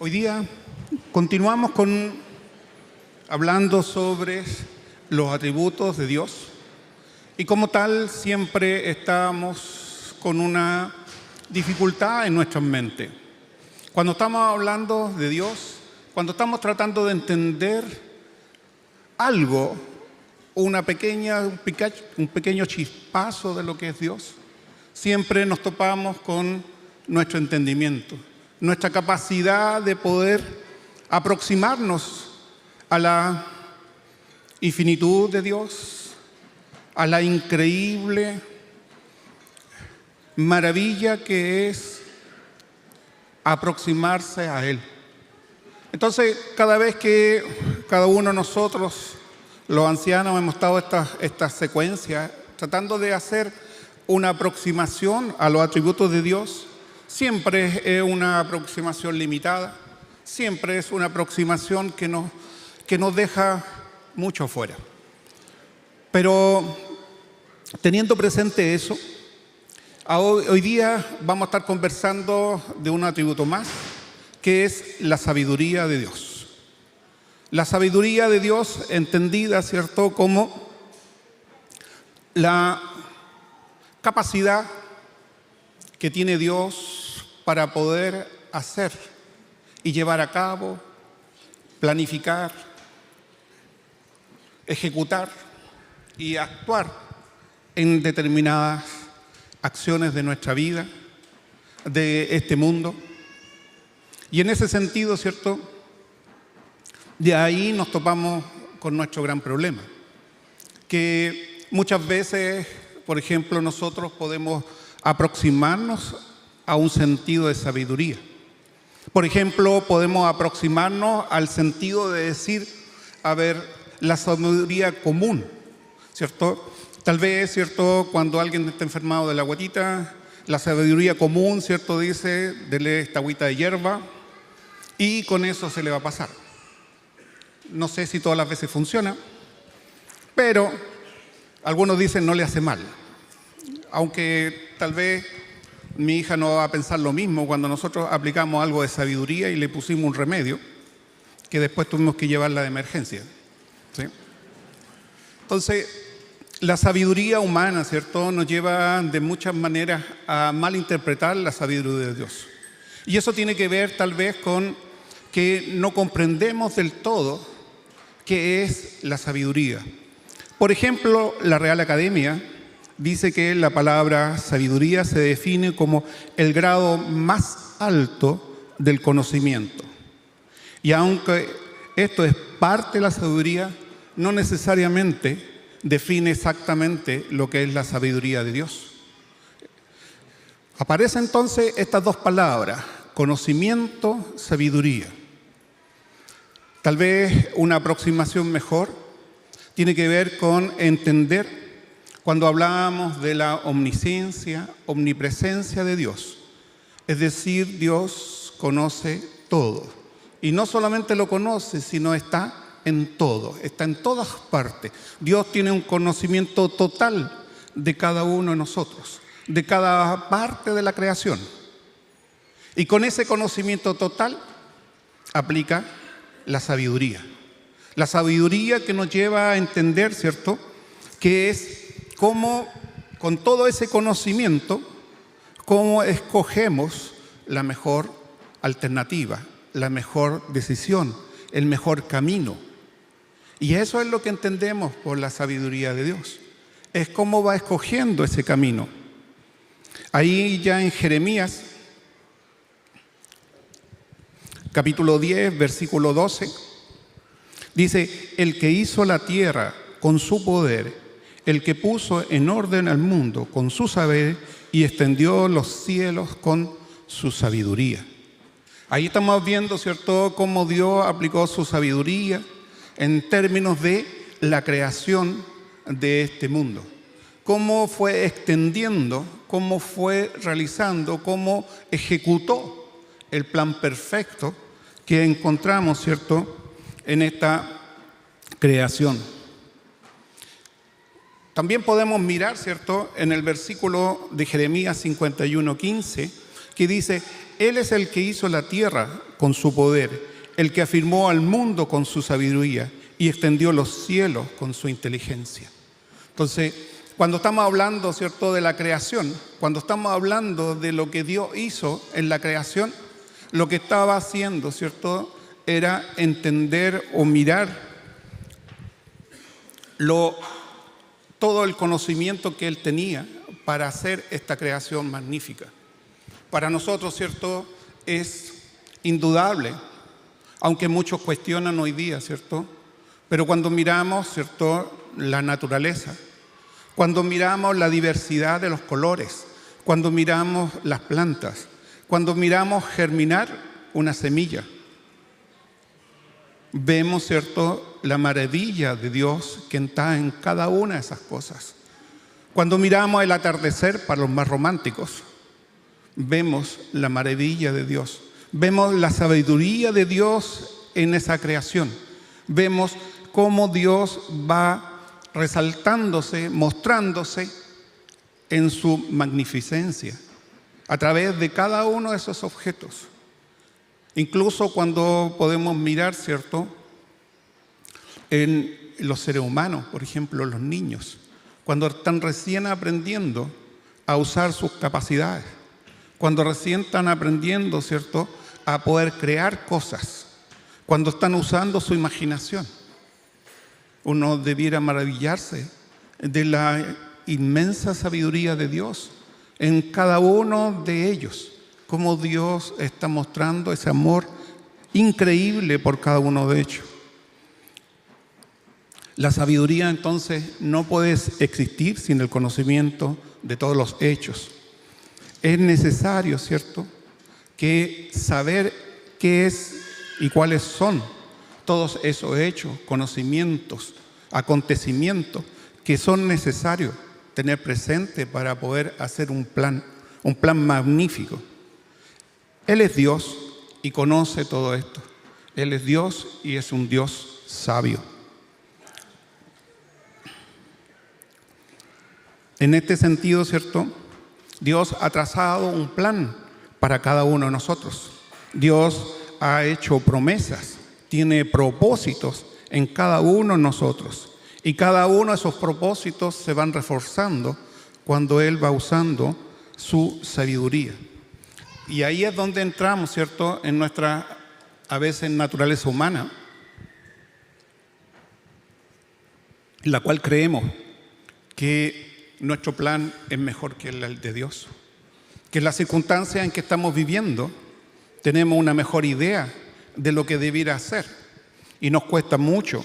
Hoy día continuamos hablando sobre los atributos de Dios y como tal siempre estamos con una dificultad en nuestra mente. Cuando estamos hablando de Dios, cuando estamos tratando de entender algo, un pequeño chispazo de lo que es Dios, siempre nos topamos con nuestro entendimiento, nuestra capacidad de poder aproximarnos a la infinitud de Dios, a la increíble maravilla que es aproximarse a Él. Entonces, cada vez que cada uno de nosotros, los ancianos, hemos estado esta secuencia tratando de hacer una aproximación a los atributos de Dios, siempre es una aproximación limitada, siempre es una aproximación que nos deja mucho fuera. Pero teniendo presente eso, hoy día vamos a estar conversando de un atributo más, que es la sabiduría de Dios. La sabiduría de Dios entendida, ¿cierto?, como la capacidad que tiene Dios para poder hacer y llevar a cabo, planificar, ejecutar y actuar en determinadas acciones de nuestra vida, de este mundo. Y en ese sentido, ¿cierto?, de ahí nos topamos con nuestro gran problema, que muchas veces, por ejemplo, nosotros podemos aproximarnos a un sentido de sabiduría. Por ejemplo, podemos aproximarnos al sentido de decir, la sabiduría común, ¿cierto? Tal vez, ¿cierto?, cuando alguien está enfermado de la guatita, la sabiduría común, ¿cierto?, dice, dele esta agüita de hierba y con eso se le va a pasar. No sé si todas las veces funciona, pero algunos dicen no le hace mal. Aunque tal vez mi hija no va a pensar lo mismo cuando nosotros aplicamos algo de sabiduría y le pusimos un remedio que después tuvimos que llevarla de emergencia, ¿sí? Entonces, la sabiduría humana, ¿cierto?, nos lleva de muchas maneras a malinterpretar la sabiduría de Dios. Y eso tiene que ver tal vez con que no comprendemos del todo qué es la sabiduría. Por ejemplo, la Real Academia dice que la palabra sabiduría se define como el grado más alto del conocimiento. Y aunque esto es parte de la sabiduría, no necesariamente define exactamente lo que es la sabiduría de Dios. Aparecen entonces estas dos palabras, conocimiento, sabiduría. Tal vez una aproximación mejor tiene que ver con entender cuando hablábamos de la omnisciencia, omnipresencia de Dios. Es decir, Dios conoce todo. Y no solamente lo conoce, sino está en todo, está en todas partes. Dios tiene un conocimiento total de cada uno de nosotros, de cada parte de la creación. Y con ese conocimiento total aplica la sabiduría. La sabiduría que nos lleva a entender, ¿cierto?, que es cómo, con todo ese conocimiento, cómo escogemos la mejor alternativa, la mejor decisión, el mejor camino. Y eso es lo que entendemos por la sabiduría de Dios. Es cómo va escogiendo ese camino. Ahí ya en Jeremías, capítulo 10, versículo 12, dice, el que hizo la tierra con su poder, el que puso en orden al mundo con su saber y extendió los cielos con su sabiduría. Ahí estamos viendo, ¿cierto?, cómo Dios aplicó su sabiduría en términos de la creación de este mundo. Cómo fue extendiendo, cómo fue realizando, cómo ejecutó el plan perfecto que encontramos, ¿cierto?, en esta creación. También podemos mirar, ¿cierto?, en el versículo de Jeremías 51:15, que dice, Él es el que hizo la tierra con su poder, el que afirmó al mundo con su sabiduría y extendió los cielos con su inteligencia. Entonces, cuando estamos hablando, ¿cierto?, de la creación, cuando estamos hablando de lo que Dios hizo en la creación, lo que estaba haciendo, ¿cierto?, era entender o mirar todo el conocimiento que Él tenía para hacer esta creación magnífica. Para nosotros, ¿cierto?, es indudable, aunque muchos cuestionan hoy día, ¿cierto?, pero cuando miramos, ¿cierto?, la naturaleza, cuando miramos la diversidad de los colores, cuando miramos las plantas, cuando miramos germinar una semilla, vemos, ¿cierto?, la maravilla de Dios que está en cada una de esas cosas. Cuando miramos el atardecer para los más románticos, vemos la maravilla de Dios, vemos la sabiduría de Dios en esa creación, vemos cómo Dios va resaltándose, mostrándose en su magnificencia a través de cada uno de esos objetos. Incluso cuando podemos mirar, ¿cierto?, en los seres humanos, por ejemplo, los niños, cuando están recién aprendiendo a usar sus capacidades, cuando recién están aprendiendo, ¿cierto?, a poder crear cosas, cuando están usando su imaginación. Uno debiera maravillarse de la inmensa sabiduría de Dios en cada uno de ellos, cómo Dios está mostrando ese amor increíble por cada uno de ellos. La sabiduría entonces no puede existir sin el conocimiento de todos los hechos. Es necesario, ¿cierto?, que saber qué es y cuáles son todos esos hechos, conocimientos, acontecimientos que son necesarios tener presente para poder hacer un plan magnífico. Él es Dios y conoce todo esto. Él es Dios y es un Dios sabio. En este sentido, ¿cierto?, Dios ha trazado un plan para cada uno de nosotros. Dios ha hecho promesas, tiene propósitos en cada uno de nosotros. Y cada uno de esos propósitos se van reforzando cuando Él va usando su sabiduría. Y ahí es donde entramos, ¿cierto?, en nuestra, a veces, naturaleza humana, en la cual creemos que nuestro plan es mejor que el de Dios, que en las circunstancias en que estamos viviendo tenemos una mejor idea de lo que debiera hacer y nos cuesta mucho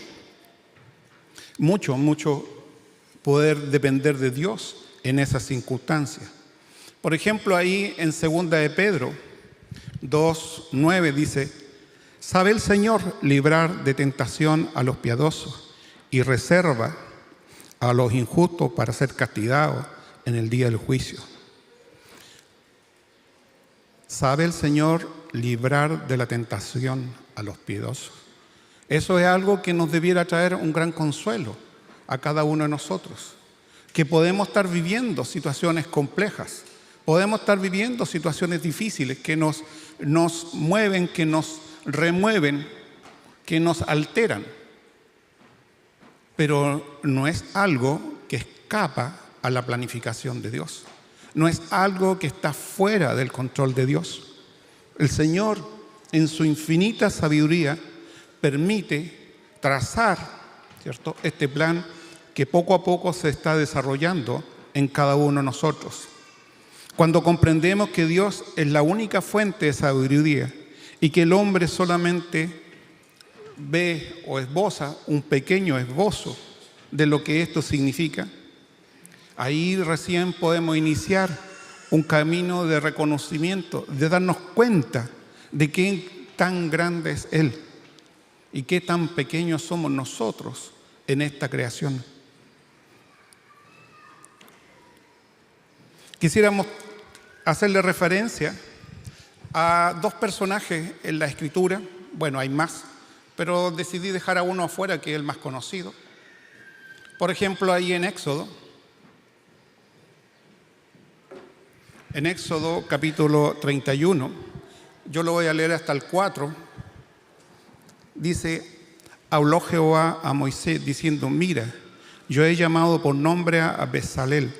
poder depender de Dios en esas circunstancias. Por ejemplo, ahí en 2 de Pedro 2:9 dice: «Sabe el Señor librar de tentación a los piadosos y reserva a los injustos para ser castigados en el día del juicio». Sabe el Señor librar de la tentación a los piadosos. Eso es algo que nos debiera traer un gran consuelo a cada uno de nosotros, que podemos estar viviendo situaciones complejas, podemos estar viviendo situaciones difíciles que nos mueven, que nos remueven, que nos alteran, pero no es algo que escapa a la planificación de Dios, no es algo que está fuera del control de Dios. El Señor, en su infinita sabiduría, permite trazar, ¿cierto?, este plan que poco a poco se está desarrollando en cada uno de nosotros. Cuando comprendemos que Dios es la única fuente de sabiduría y que el hombre solamente ve o esboza un pequeño esbozo de lo que esto significa, ahí recién podemos iniciar un camino de reconocimiento, de darnos cuenta de qué tan grande es Él y qué tan pequeños somos nosotros en esta creación. Quisiéramos hacerle referencia a dos personajes en la Escritura. Bueno, hay más, pero decidí dejar a uno afuera, que es el más conocido. Por ejemplo, ahí en Éxodo capítulo 31, yo lo voy a leer hasta el 4, dice: habló Jehová a Moisés diciendo: mira, yo he llamado por nombre a Bezalel,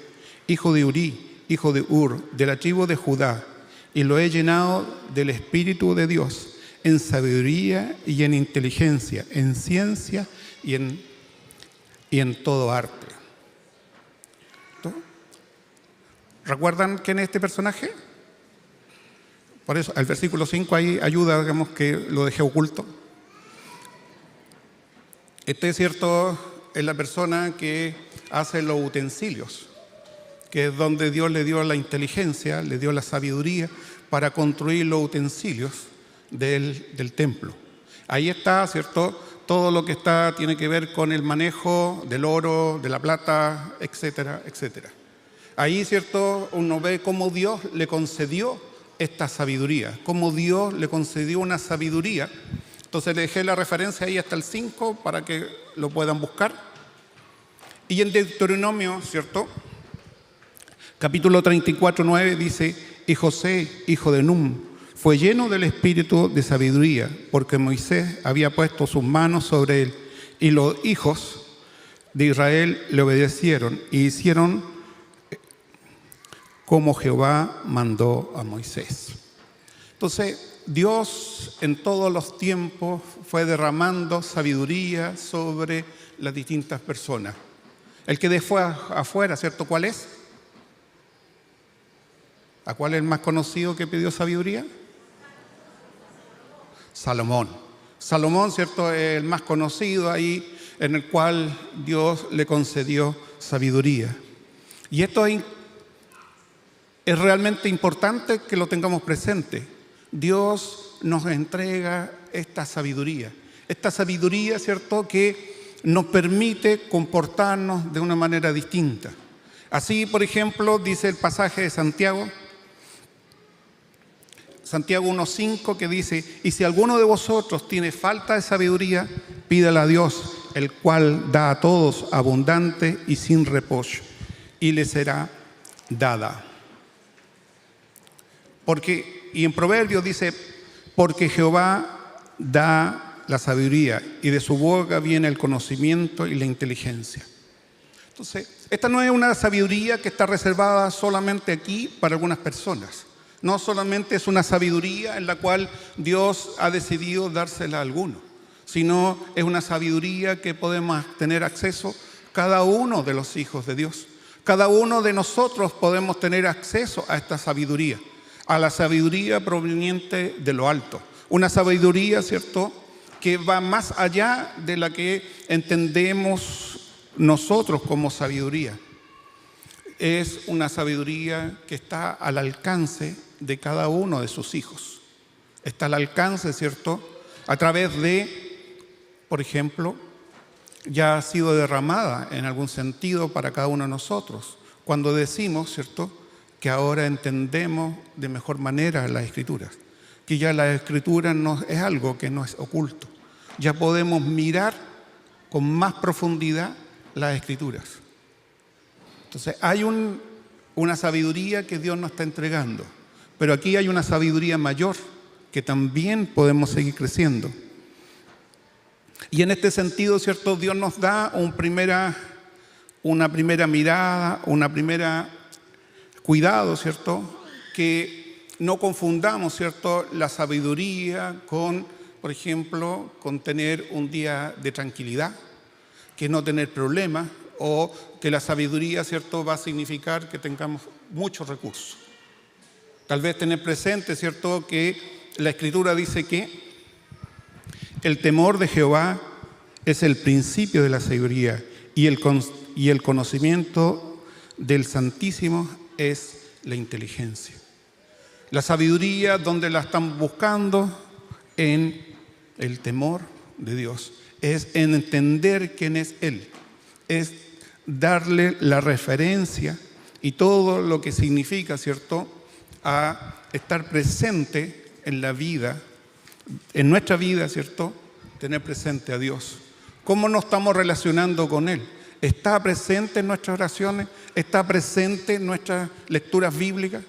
hijo de Uri, hijo de Ur, de la tribu de Judá, y lo he llenado del Espíritu de Dios, en sabiduría y en inteligencia, en ciencia y en todo arte. ¿Recuerdan quién es este personaje? Por eso, el versículo 5 ahí ayuda, digamos, que lo dejé oculto. Este, es cierto, es la persona que hace los utensilios, que es donde Dios le dio la inteligencia, le dio la sabiduría para construir los utensilios del templo. Ahí está, ¿cierto?, todo lo que tiene que ver con el manejo del oro, de la plata, etcétera, etcétera. Ahí, ¿cierto?, uno ve cómo Dios le concedió esta sabiduría, cómo Dios le concedió una sabiduría. Entonces le dejé la referencia ahí hasta el 5 para que lo puedan buscar. Y en Deuteronomio, ¿cierto?, capítulo 34, 9 dice: y José, hijo de Num, fue lleno del espíritu de sabiduría, porque Moisés había puesto sus manos sobre él, y los hijos de Israel le obedecieron y hicieron como Jehová mandó a Moisés. Entonces, Dios en todos los tiempos fue derramando sabiduría sobre las distintas personas. El que fue afuera, ¿cierto? ¿Cuál es? ¿A cuál es el más conocido que pidió sabiduría? Salomón. Salomón, ¿cierto?, es el más conocido ahí, en el cual Dios le concedió sabiduría. Y esto es realmente importante que lo tengamos presente. Dios nos entrega esta sabiduría, ¿cierto?, que nos permite comportarnos de una manera distinta. Así, por ejemplo, dice el pasaje de Santiago 1:5, que dice: y si alguno de vosotros tiene falta de sabiduría, pídala a Dios, el cual da a todos abundante y sin reproche, y le será dada. Y en Proverbios dice: porque Jehová da la sabiduría, y de su boca viene el conocimiento y la inteligencia. Entonces, esta no es una sabiduría que está reservada solamente aquí para algunas personas. No solamente es una sabiduría en la cual Dios ha decidido dársela a alguno, sino es una sabiduría que podemos tener acceso cada uno de los hijos de Dios. Cada uno de nosotros podemos tener acceso a esta sabiduría, a la sabiduría proveniente de lo alto. Una sabiduría, ¿cierto?, que va más allá de la que entendemos nosotros como sabiduría. Es una sabiduría que está al alcance de cada uno de sus hijos. Está al alcance, ¿cierto?, a través de, por ejemplo, ya ha sido derramada en algún sentido para cada uno de nosotros. Cuando decimos, ¿cierto?, que ahora entendemos de mejor manera las Escrituras, que ya la Escritura no es algo que no es oculto. Ya podemos mirar con más profundidad las Escrituras. Entonces, hay una sabiduría que Dios nos está entregando, pero aquí hay una sabiduría mayor que también podemos seguir creciendo. Y en este sentido, ¿cierto?, Dios nos da una primera mirada, una primera cuidado, ¿cierto?, que no confundamos, ¿cierto?, la sabiduría con, por ejemplo, con tener un día de tranquilidad, que no tener problemas, o que la sabiduría, ¿cierto?, va a significar que tengamos muchos recursos. Tal vez tener presente, ¿cierto?, que la Escritura dice que el temor de Jehová es el principio de la sabiduría, y el conocimiento del Santísimo es la inteligencia. La sabiduría, ¿dónde la están buscando? En el temor de Dios. Es en entender quién es Él. Es darle la referencia y todo lo que significa, ¿cierto?, a estar presente en la vida, en nuestra vida, ¿cierto?, tener presente a Dios. ¿Cómo nos estamos relacionando con Él? ¿Está presente en nuestras oraciones? ¿Está presente en nuestras lecturas bíblicas?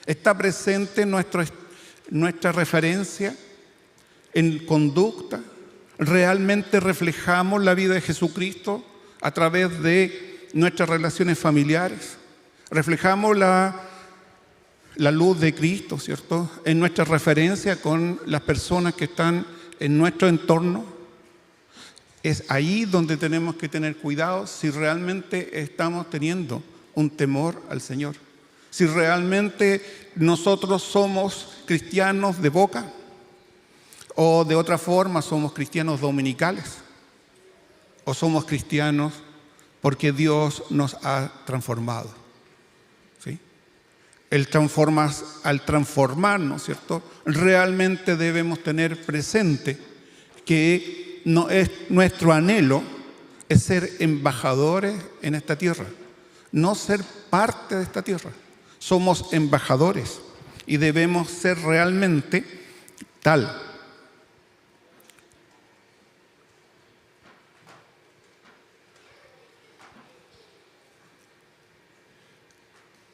¿Está presente en nuestra referencia en conducta? ¿Realmente reflejamos la vida de Jesucristo a través de nuestras relaciones familiares? ¿Reflejamos la luz de Cristo, ¿cierto?, en nuestra referencia con las personas que están en nuestro entorno? Es ahí donde tenemos que tener cuidado si realmente estamos teniendo un temor al Señor. Si realmente nosotros somos cristianos de boca o de otra forma somos cristianos dominicales o somos cristianos porque Dios nos ha transformado. ¿Sí? Al transformarnos, ¿cierto?, realmente debemos tener presente que nuestro anhelo es ser embajadores en esta tierra, no ser parte de esta tierra. Somos embajadores y debemos ser realmente tal.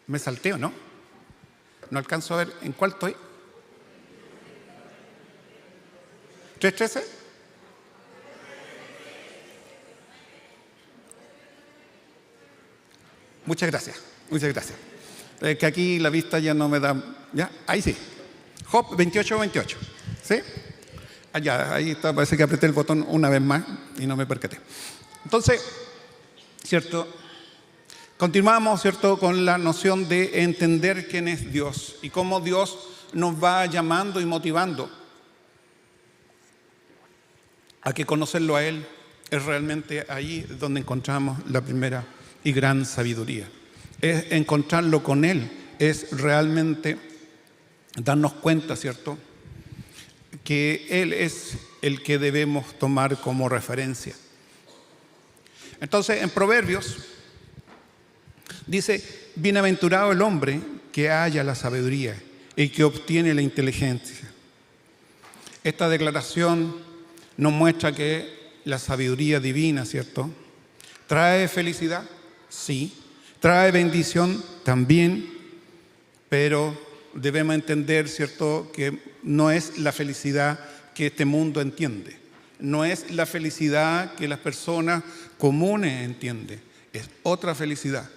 Me salteo, ¿no? No alcanzo a ver en cuál estoy. ¿3:13? Muchas gracias, muchas gracias. Que aquí la vista ya no me da. ¿Ya? Ahí sí. Job 28:28. ¿Sí? Allá, ahí está, parece que apreté el botón una vez más y no me percaté. Entonces, ¿cierto? Continuamos, ¿cierto?, con la noción de entender quién es Dios y cómo Dios nos va llamando y motivando a que conocerlo a Él es realmente ahí donde encontramos la primera y gran sabiduría. Es encontrarlo con Él, es realmente darnos cuenta, ¿cierto?, que Él es el que debemos tomar como referencia. Entonces, en Proverbios dice: bienaventurado el hombre que halla la sabiduría y que obtiene la inteligencia. Esta declaración nos muestra que la sabiduría divina, ¿cierto?, trae felicidad, sí, trae bendición también, pero debemos entender, ¿cierto?, que no es la felicidad que este mundo entiende, no es la felicidad que las personas comunes entienden, es otra felicidad.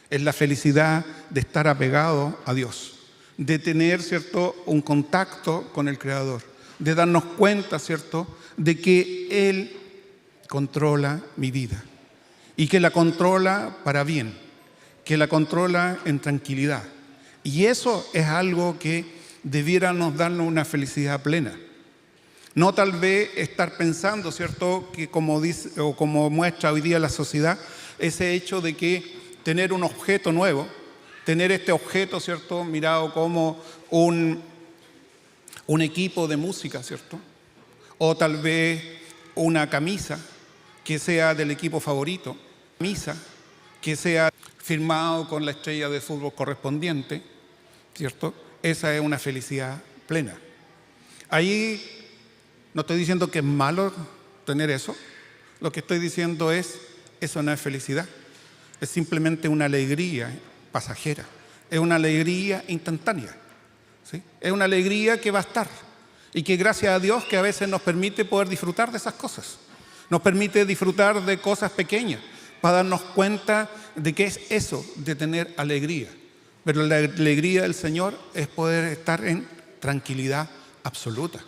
Es la felicidad de estar apegado a Dios, de tener, ¿cierto?, un contacto con el Creador, de darnos cuenta, ¿cierto?, de que Él controla mi vida y que la controla para bien, que la controla en tranquilidad. Y eso es algo que debiéramos darnos una felicidad plena. No tal vez estar pensando, ¿cierto?, que como dice o como muestra hoy día la sociedad, ese hecho de que tener un objeto nuevo, tener este objeto, ¿cierto?, mirado como un equipo de música, ¿cierto?, o tal vez una camisa que sea del equipo favorito, camisa que sea firmado con la estrella de fútbol correspondiente, ¿cierto? Esa es una felicidad plena. Ahí no estoy diciendo que es malo tener eso, lo que estoy diciendo es, eso no es felicidad. Es simplemente una alegría pasajera, es una alegría instantánea, ¿sí? Es una alegría que va a estar y que gracias a Dios que a veces nos permite poder disfrutar de esas cosas, nos permite disfrutar de cosas pequeñas para darnos cuenta de qué es eso de tener alegría. Pero la alegría del Señor es poder estar en tranquilidad absoluta,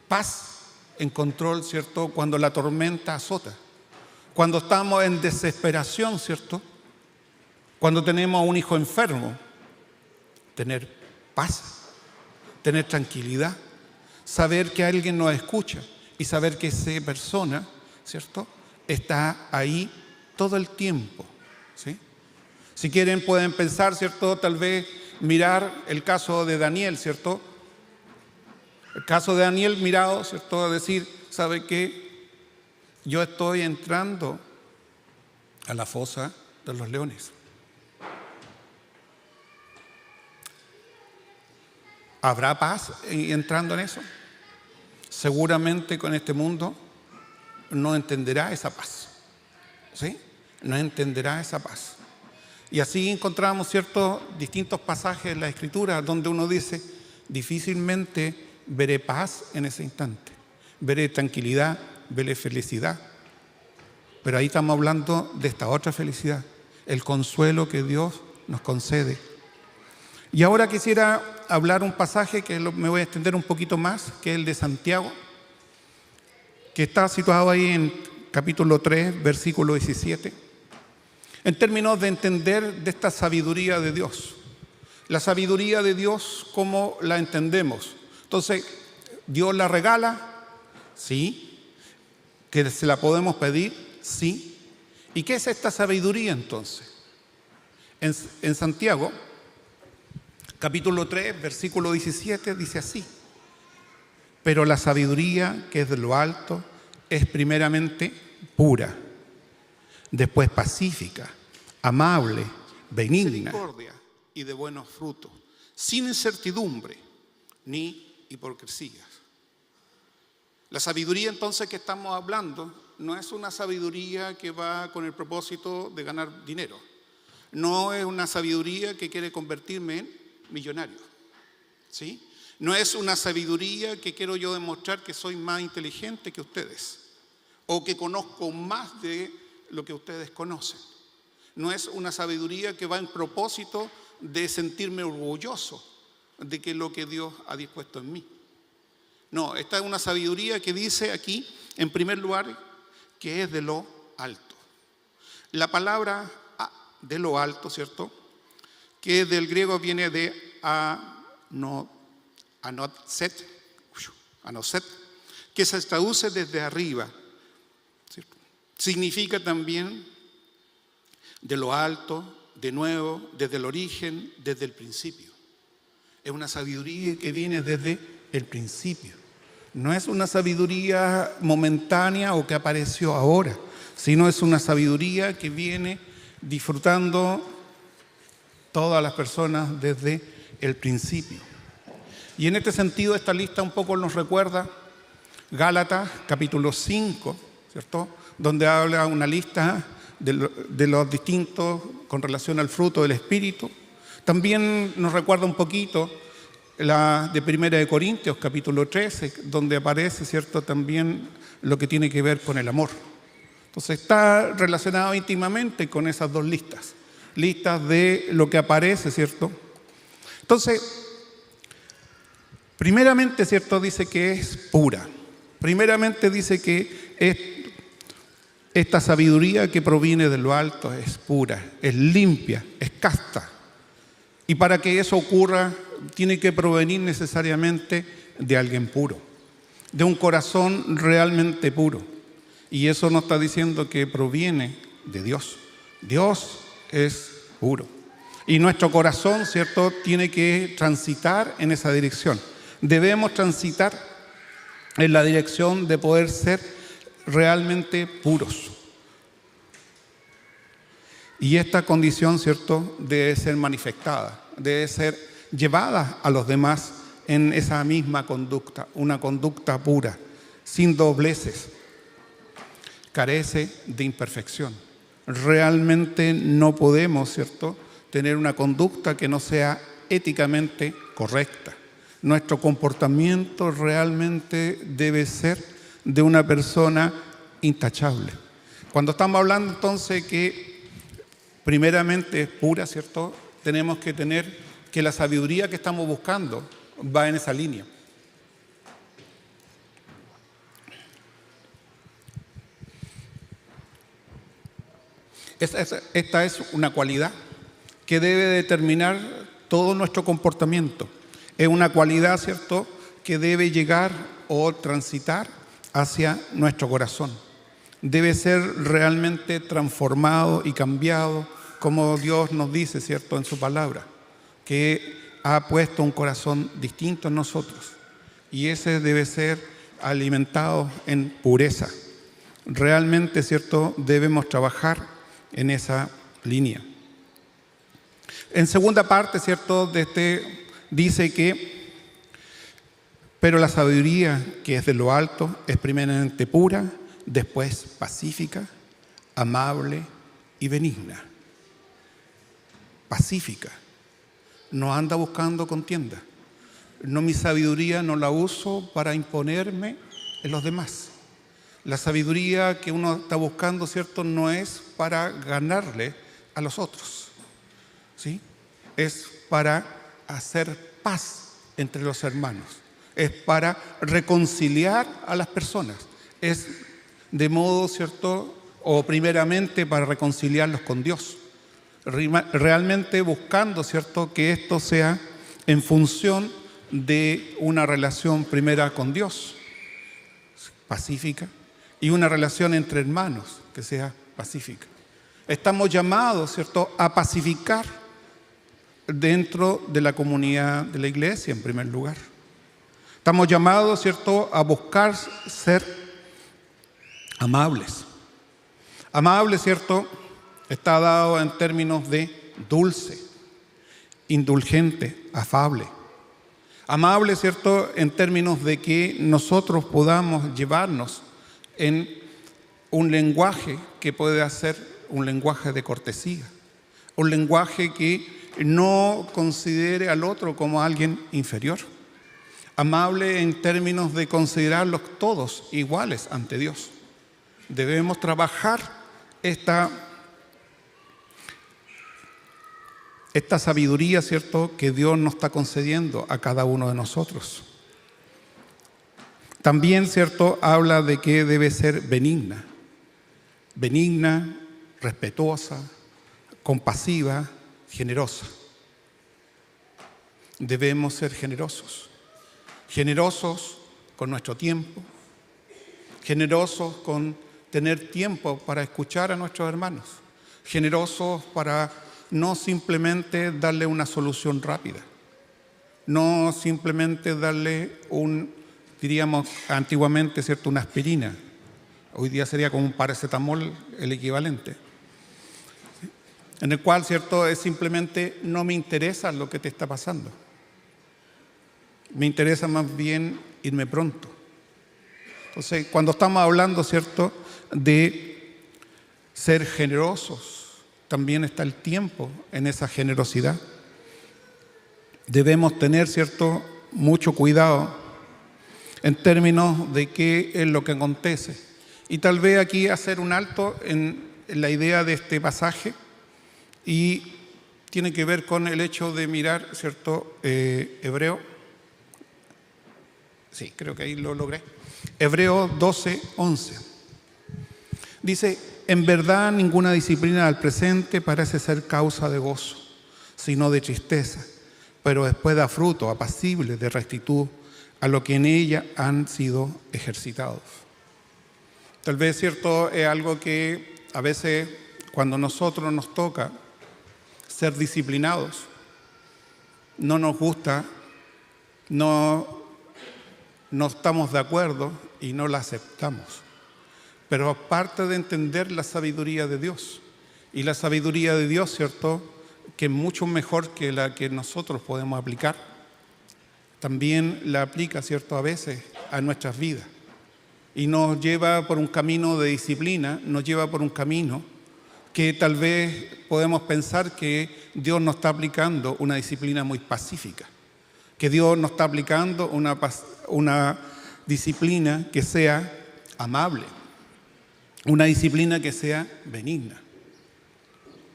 paz en control, ¿cierto?, cuando la tormenta azota. Cuando estamos en desesperación, ¿cierto?, cuando tenemos un hijo enfermo, tener paz, tener tranquilidad, saber que alguien nos escucha y saber que esa persona, ¿cierto?, está ahí todo el tiempo, ¿sí? Si quieren pueden pensar, ¿cierto?, tal vez mirar el caso de Daniel, ¿cierto? El caso de Daniel mirado, ¿cierto?, decir, ¿sabe qué? Yo estoy entrando a la fosa de los leones. ¿Habrá paz entrando en eso? Seguramente con este mundo no entenderá esa paz, ¿sí? No entenderá esa paz. Y así encontramos ciertos distintos pasajes en la Escritura donde uno dice, difícilmente veré paz en ese instante. Veré tranquilidad, veré felicidad. Pero ahí estamos hablando de esta otra felicidad, el consuelo que Dios nos concede. Y ahora quisiera hablar un pasaje que me voy a extender un poquito más, que es el de Santiago, que está situado ahí en capítulo 3, versículo 17, en términos de entender de esta sabiduría de Dios. La sabiduría de Dios, ¿cómo la entendemos? Entonces, ¿Dios la regala? Sí. ¿Que se la podemos pedir? Sí. ¿Y qué es esta sabiduría entonces? En Santiago, capítulo 3, versículo 17, dice así: pero la sabiduría que es de lo alto es primeramente pura, después pacífica, amable, benigna y de buenos frutos, sin incertidumbre ni hipocresías. La sabiduría entonces que estamos hablando no es una sabiduría que va con el propósito de ganar dinero. No es una sabiduría que quiere convertirme en millonario. ¿Sí? No es una sabiduría que quiero yo demostrar que soy más inteligente que ustedes o que conozco más de lo que ustedes conocen. No es una sabiduría que va en propósito de sentirme orgulloso de que lo que Dios ha dispuesto en mí. No, esta es una sabiduría que dice aquí, en primer lugar, que es de lo alto. La palabra de lo alto, ¿cierto?, que del griego viene de anoset, que se traduce desde arriba, ¿cierto? Significa también de lo alto, de nuevo, desde el origen, desde el principio. Es una sabiduría que viene desde el principio. No es una sabiduría momentánea o que apareció ahora, sino es una sabiduría que viene disfrutando todas las personas desde el principio. Y en este sentido, esta lista un poco nos recuerda Gálatas, capítulo 5, ¿cierto?, donde habla una lista de los distintos con relación al fruto del Espíritu. También nos recuerda un poquito la de Primera de Corintios, capítulo 13, donde aparece, ¿cierto?, también lo que tiene que ver con el amor. Entonces está relacionado íntimamente con esas dos listas de lo que aparece, ¿cierto? Entonces, primeramente, ¿cierto?, dice que es pura. Primeramente dice que esta sabiduría que proviene de lo alto es pura, es limpia, es casta. Y para que eso ocurra, tiene que provenir necesariamente de alguien puro, de un corazón realmente puro. Y eso nos está diciendo que proviene de Dios. Dios es puro. Y nuestro corazón, ¿cierto?, tiene que transitar en esa dirección. Debemos transitar en la dirección de poder ser realmente puros. Y esta condición, ¿cierto?, debe ser manifestada, debe ser llevada a los demás en esa misma conducta, una conducta pura, sin dobleces. Carece de imperfección. Realmente no podemos, ¿cierto?, tener una conducta que no sea éticamente correcta. Nuestro comportamiento realmente debe ser de una persona intachable. Cuando estamos hablando entonces que primeramente es pura, ¿cierto?, tenemos que tener que la sabiduría que estamos buscando va en esa línea. Esta es una cualidad que debe determinar todo nuestro comportamiento. Es una cualidad, ¿cierto?, que debe llegar o transitar hacia nuestro corazón. Debe ser realmente transformado y cambiado, como Dios nos dice, ¿cierto?, en su palabra, que ha puesto un corazón distinto en nosotros. Y ese debe ser alimentado en pureza. Realmente, ¿cierto?, debemos trabajar en esa línea. En segunda parte, ¿cierto?, dice que, pero la sabiduría que es de lo alto es primeramente pura, después pacífica, amable y benigna. Pacífica. No anda buscando contienda. No, mi sabiduría no la uso para imponerme en los demás. La sabiduría que uno está buscando, ¿cierto?, no es para ganarle a los otros, ¿sí? Es para hacer paz entre los hermanos. Es para reconciliar a las personas. Es de modo, ¿cierto?, o primeramente para reconciliarlos con Dios. Realmente buscando, ¿cierto?, que esto sea en función de una relación primera con Dios, pacífica, y una relación entre hermanos que sea pacífica. Estamos llamados, ¿cierto?, a pacificar dentro de la comunidad de la iglesia en primer lugar. Estamos llamados, ¿cierto?, a buscar ser amables. Amable, ¿cierto?, está dado en términos de dulce, indulgente, afable. Amable, ¿cierto?, en términos de que nosotros podamos llevarnos en un lenguaje que puede ser un lenguaje de cortesía, un lenguaje que no considere al otro como alguien inferior. Amable en términos de considerarlos todos iguales ante Dios. Debemos trabajar esta sabiduría, ¿cierto?, que Dios nos está concediendo a cada uno de nosotros. También, ¿cierto?, habla de que debe ser benigna, respetuosa, compasiva, generosa. Debemos ser generosos con nuestro tiempo, generosos con tener tiempo para escuchar a nuestros hermanos, generosos para no simplemente darle una solución rápida, no simplemente darle diríamos antiguamente, ¿cierto?, una aspirina. Hoy día sería como un paracetamol el equivalente, en el cual, ¿cierto?, es simplemente no me interesa lo que te está pasando. Me interesa más bien irme pronto. Entonces, cuando estamos hablando, ¿cierto?, de ser generosos, también está el tiempo en esa generosidad. Debemos tener, ¿cierto?, mucho cuidado en términos de qué es lo que acontece. Y tal vez aquí hacer un alto en la idea de este pasaje, y tiene que ver con el hecho de mirar, ¿cierto?, Hebreo. Sí, creo que ahí lo logré. Hebreos 12:11. Dice: en verdad ninguna disciplina del presente parece ser causa de gozo, sino de tristeza, pero después da fruto apacible de rectitud a lo que en ella han sido ejercitados. Tal vez, ¿cierto?, es algo que a veces cuando nosotros nos toca ser disciplinados, no nos gusta, no estamos de acuerdo y no la aceptamos. Pero aparte de entender la sabiduría de Dios, y la sabiduría de Dios, ¿cierto?, que es mucho mejor que la que nosotros podemos aplicar, también la aplica, ¿cierto?, a veces a nuestras vidas. Y nos lleva por un camino de disciplina, nos lleva por un camino que tal vez podemos pensar que Dios nos está aplicando una disciplina muy pacífica, que Dios nos está aplicando una disciplina que sea amable, una disciplina que sea benigna.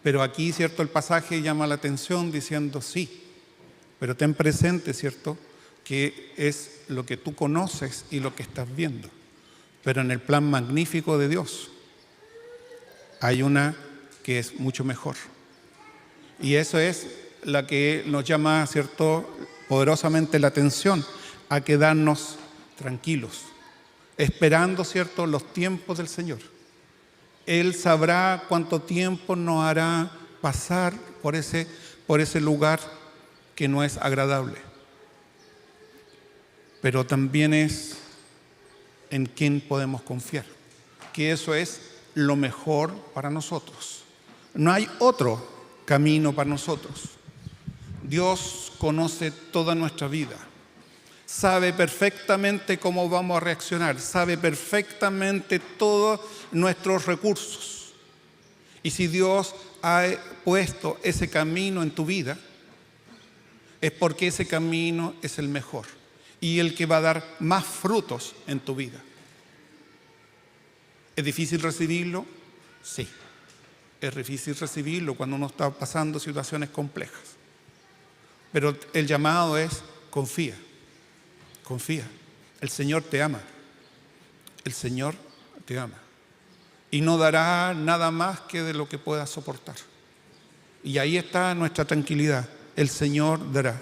Pero aquí, ¿cierto?, el pasaje llama la atención diciendo sí, pero ten presente, ¿cierto?, que es lo que tú conoces y lo que estás viendo. Pero en el plan magnífico de Dios hay una que es mucho mejor. Y eso es la que nos llama, ¿cierto?, poderosamente la atención a quedarnos tranquilos, esperando, ¿cierto?, los tiempos del Señor. Él sabrá cuánto tiempo nos hará pasar por ese lugar que no es agradable. Pero también es en quién podemos confiar, que eso es lo mejor para nosotros. No hay otro camino para nosotros. Dios conoce toda nuestra vida, sabe perfectamente cómo vamos a reaccionar, sabe perfectamente todos nuestros recursos. Y si Dios ha puesto ese camino en tu vida, es porque ese camino es el mejor y el que va a dar más frutos en tu vida. ¿Es difícil recibirlo? Sí. Es difícil recibirlo cuando uno está pasando situaciones complejas. Pero el llamado es: confía, confía. El Señor te ama. El Señor te ama. Y no dará nada más que de lo que puedas soportar. Y ahí está nuestra tranquilidad. El Señor dará.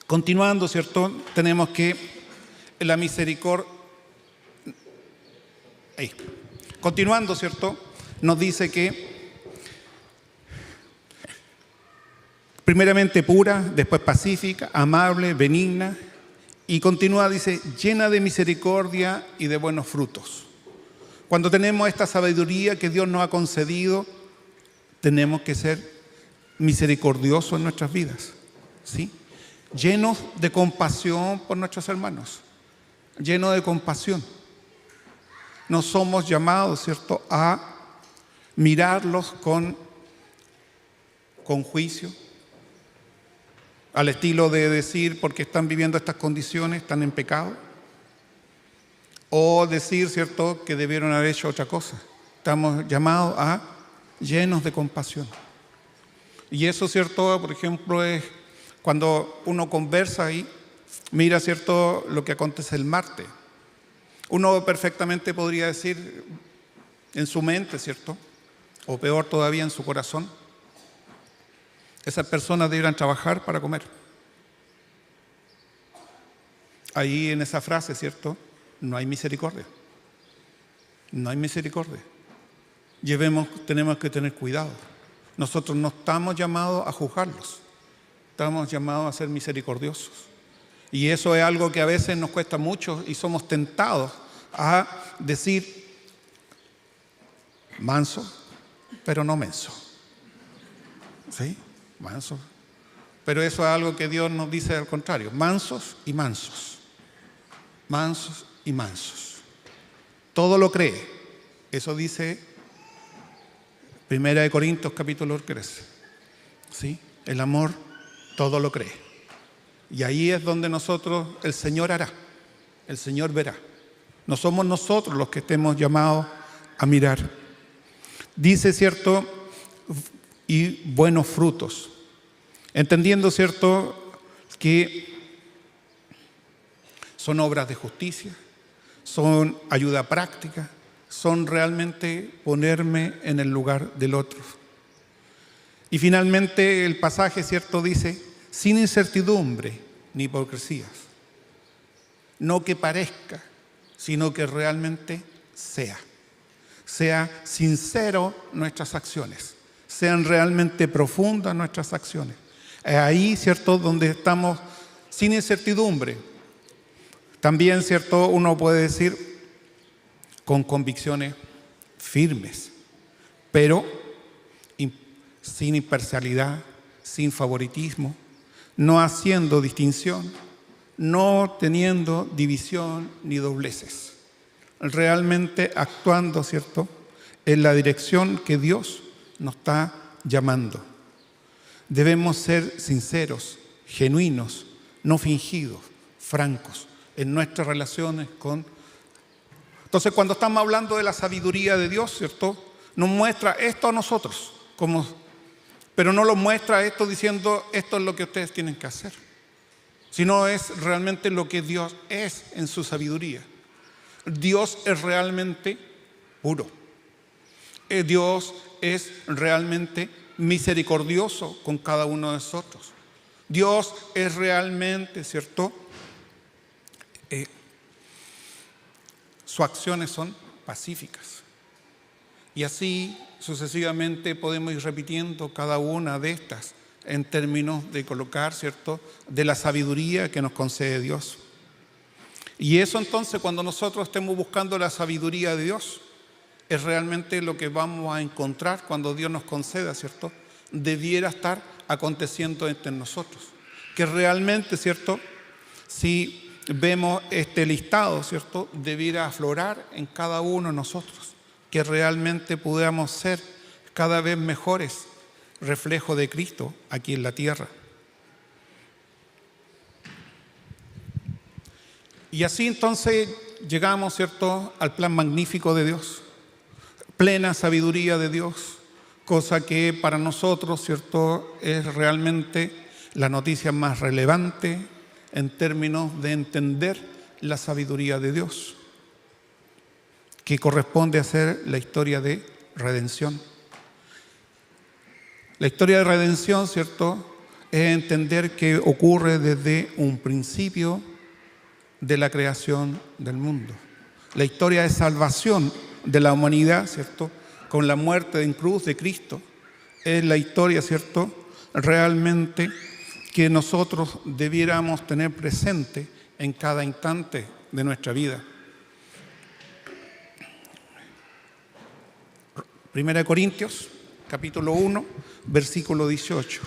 Continuando, ¿cierto? Tenemos que la misericordia. Continuando, ¿cierto? Nos dice que primeramente pura, después pacífica, amable, benigna, y continúa, dice, llena de misericordia y de buenos frutos. Cuando tenemos esta sabiduría que Dios nos ha concedido, tenemos que ser misericordiosos en nuestras vidas, ¿sí? Llenos de compasión por nuestros hermanos, llenos de compasión. No somos llamados, ¿cierto?, a mirarlos con juicio, al estilo de decir, porque están viviendo estas condiciones, están en pecado, o decir, ¿cierto?, que debieron haber hecho otra cosa. Estamos llamados a llenos de compasión. Y eso, ¿cierto?, por ejemplo, es cuando uno conversa y mira, ¿cierto?, lo que acontece el martes. Uno perfectamente podría decir en su mente, ¿cierto?, o peor todavía en su corazón, esas personas deberán trabajar para comer. Ahí en esa frase, ¿cierto?, no hay misericordia. No hay misericordia. Tenemos que tener cuidado. Nosotros no estamos llamados a juzgarlos. Estamos llamados a ser misericordiosos. Y eso es algo que a veces nos cuesta mucho y somos tentados a decir manso, pero no menso. ¿Sí? Manso. Pero eso es algo que Dios nos dice al contrario: mansos y mansos. Mansos y mansos. Todo lo cree. Eso dice 1 Corintios capítulo 13. ¿Sí? El amor todo lo cree. Y ahí es donde el Señor hará. El Señor verá. No somos nosotros los que estemos llamados a mirar. Dice, ¿cierto?, y buenos frutos. Entendiendo, ¿cierto?, que son obras de justicia, son ayuda práctica, son realmente ponerme en el lugar del otro. Y finalmente el pasaje, ¿cierto?, dice, sin incertidumbre ni hipocresías. No que parezca, sino que realmente sea. Sea sincero nuestras acciones. Sean realmente profundas nuestras acciones. Es ahí, ¿cierto?, donde estamos sin incertidumbre. También, ¿cierto?, uno puede decir con convicciones firmes, pero sin imparcialidad, sin favoritismo, no haciendo distinción, no teniendo división ni dobleces. Realmente actuando, ¿cierto?, en la dirección que Dios nos está llamando. Debemos ser sinceros, genuinos, no fingidos, francos en nuestras relaciones con. Entonces, cuando estamos hablando de la sabiduría de Dios, ¿cierto?, nos muestra esto a nosotros, pero no lo muestra esto diciendo esto es lo que ustedes tienen que hacer, sino es realmente lo que Dios es en su sabiduría. Dios es realmente puro. Dios es realmente misericordioso con cada uno de nosotros. Dios es realmente, ¿cierto?, sus acciones son pacíficas. Y así sucesivamente podemos ir repitiendo cada una de estas en términos de colocar, ¿cierto?, de la sabiduría que nos concede Dios. Y eso entonces, cuando nosotros estemos buscando la sabiduría de Dios, es realmente lo que vamos a encontrar cuando Dios nos conceda, ¿cierto? Debiera estar aconteciendo entre nosotros. Que realmente, ¿cierto?, si vemos este listado, ¿cierto?, debiera aflorar en cada uno de nosotros. Que realmente podamos ser cada vez mejores reflejo de Cristo aquí en la tierra. Y así entonces llegamos, ¿cierto?, al plan magnífico de Dios, plena sabiduría de Dios, cosa que para nosotros, ¿cierto?, es realmente la noticia más relevante en términos de entender la sabiduría de Dios, que corresponde a ser la historia de redención. La historia de redención, ¿cierto?, es entender que ocurre desde un principio de la creación del mundo. La historia de salvación de la humanidad, ¿cierto?, con la muerte en cruz de Cristo, es la historia, ¿cierto?, realmente que nosotros debiéramos tener presente en cada instante de nuestra vida. 1 Corintios, capítulo 1, versículo 18.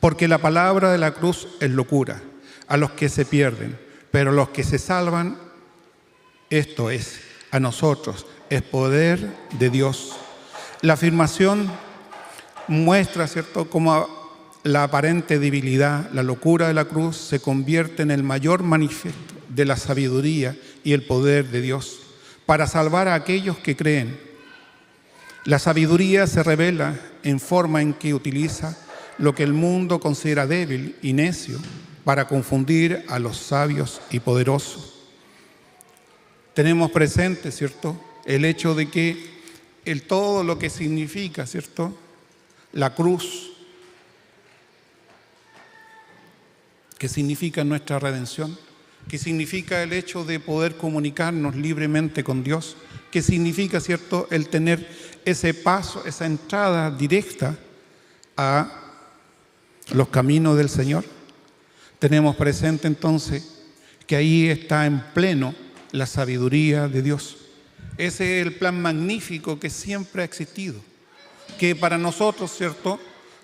Porque la palabra de la cruz es locura a los que se pierden, pero a los que se salvan, esto es, a nosotros, es poder de Dios. La afirmación muestra, ¿cierto?, cómo la aparente debilidad, la locura de la cruz se convierte en el mayor manifiesto de la sabiduría y el poder de Dios para salvar a aquellos que creen. La sabiduría se revela en forma en que utiliza lo que el mundo considera débil y necio para confundir a los sabios y poderosos. Tenemos presente, ¿cierto?, el hecho de que todo lo que significa, ¿cierto?, la cruz, que significa nuestra redención, que significa el hecho de poder comunicarnos libremente con Dios, que significa, ¿cierto?, el tener ese paso, esa entrada directa a los caminos del Señor. Tenemos presente entonces que ahí está en pleno la sabiduría de Dios. Ese es el plan magnífico que siempre ha existido, que para nosotros, ¿cierto?,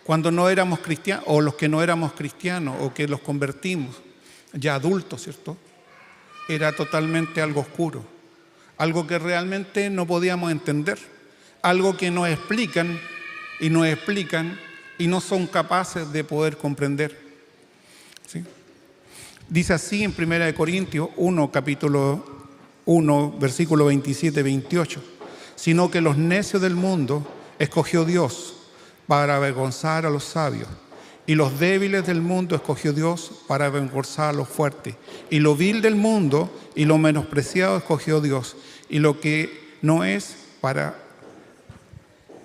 cuando no éramos cristianos, o los que no éramos cristianos, o que los convertimos ya adultos, ¿cierto?, era totalmente algo oscuro, algo que realmente no podíamos entender, algo que nos explican y no son capaces de poder comprender. ¿Sí? Dice así en 1 Corintios 1, capítulo 1, versículo 27-28, sino que los necios del mundo escogió Dios para avergonzar a los sabios, y los débiles del mundo escogió Dios para avergonzar a los fuertes, y lo vil del mundo y lo menospreciado escogió Dios, y lo que no es para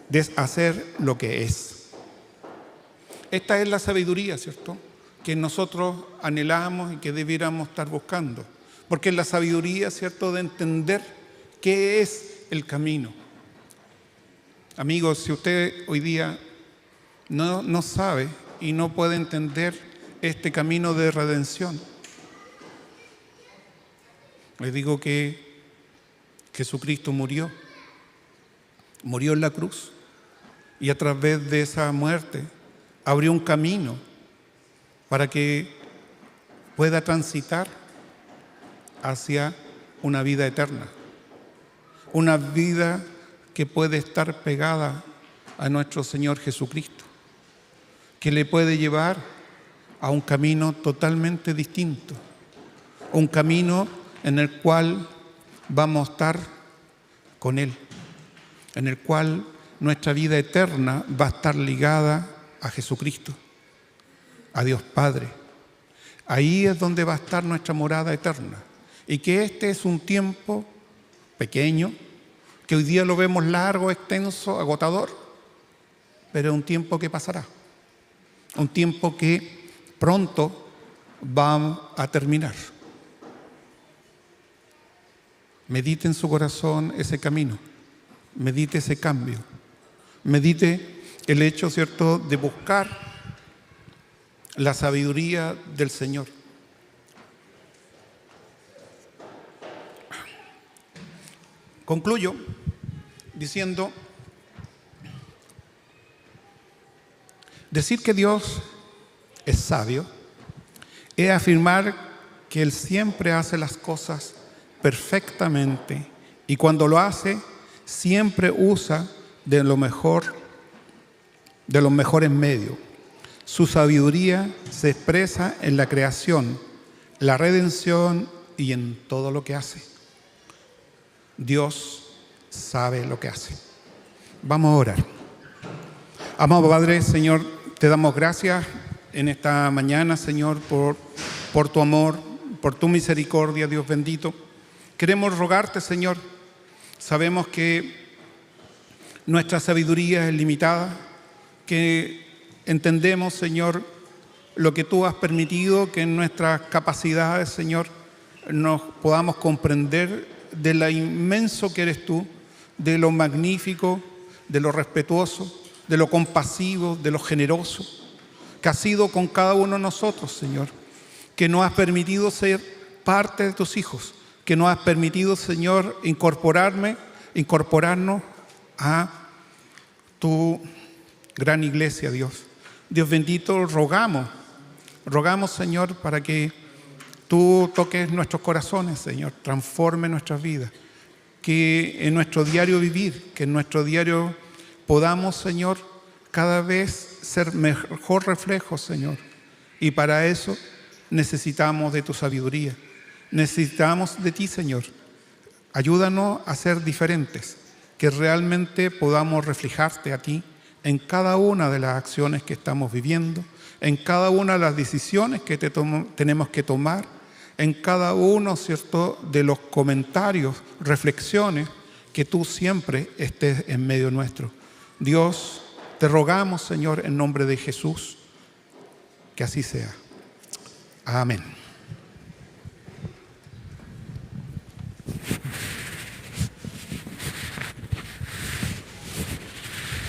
deshacer lo que es. Esta es la sabiduría, ¿cierto?, que nosotros anhelamos y que debiéramos estar buscando, porque es la sabiduría, ¿cierto?, de entender qué es el camino. Amigos, si usted hoy día no sabe y no puede entender este camino de redención, les digo que Jesucristo murió en la cruz, y a través de esa muerte abrió un camino para que pueda transitar hacia una vida eterna, una vida que puede estar pegada a nuestro Señor Jesucristo, que le puede llevar a un camino totalmente distinto, un camino en el cual vamos a estar con Él, en el cual nuestra vida eterna va a estar ligada a Jesucristo, a Dios Padre. Ahí es donde va a estar nuestra morada eterna. Y que este es un tiempo pequeño, que hoy día lo vemos largo, extenso, agotador, pero es un tiempo que pasará. Un tiempo que pronto va a terminar. Medite en su corazón ese camino, medite ese cambio, medite el hecho, ¿cierto?, de buscar la sabiduría del Señor. Concluyo diciendo, decir que Dios es sabio es afirmar que Él siempre hace las cosas perfectamente, y cuando lo hace, siempre usa de lo mejor de los mejores medios. Su sabiduría se expresa en la creación, la redención y en todo lo que hace. Dios sabe lo que hace. Vamos a orar. Amado Padre, Señor, te damos gracias en esta mañana, Señor, por tu amor, por tu misericordia, Dios bendito. Queremos rogarte, Señor, sabemos que nuestra sabiduría es limitada, que entendemos, Señor, lo que tú has permitido, que en nuestras capacidades, Señor, nos podamos comprender de lo inmenso que eres tú, de lo magnífico, de lo respetuoso, de lo compasivo, de lo generoso, que has sido con cada uno de nosotros, Señor, que nos has permitido ser parte de tus hijos, que nos has permitido, Señor, incorporarnos a tu gran iglesia, Dios. Dios bendito, rogamos, Señor, para que tú toques nuestros corazones, Señor, transforme nuestras vidas, que en nuestro diario vivir, que en nuestro diario podamos, Señor, cada vez ser mejor reflejo, Señor. Y para eso necesitamos de tu sabiduría, necesitamos de ti, Señor. Ayúdanos a ser diferentes, que realmente podamos reflejarte a ti en cada una de las acciones que estamos viviendo, en cada una de las decisiones que tenemos que tomar, en cada uno, ¿cierto?, de los comentarios, reflexiones, que tú siempre estés en medio nuestro. Dios, te rogamos, Señor, en nombre de Jesús, que así sea. Amén.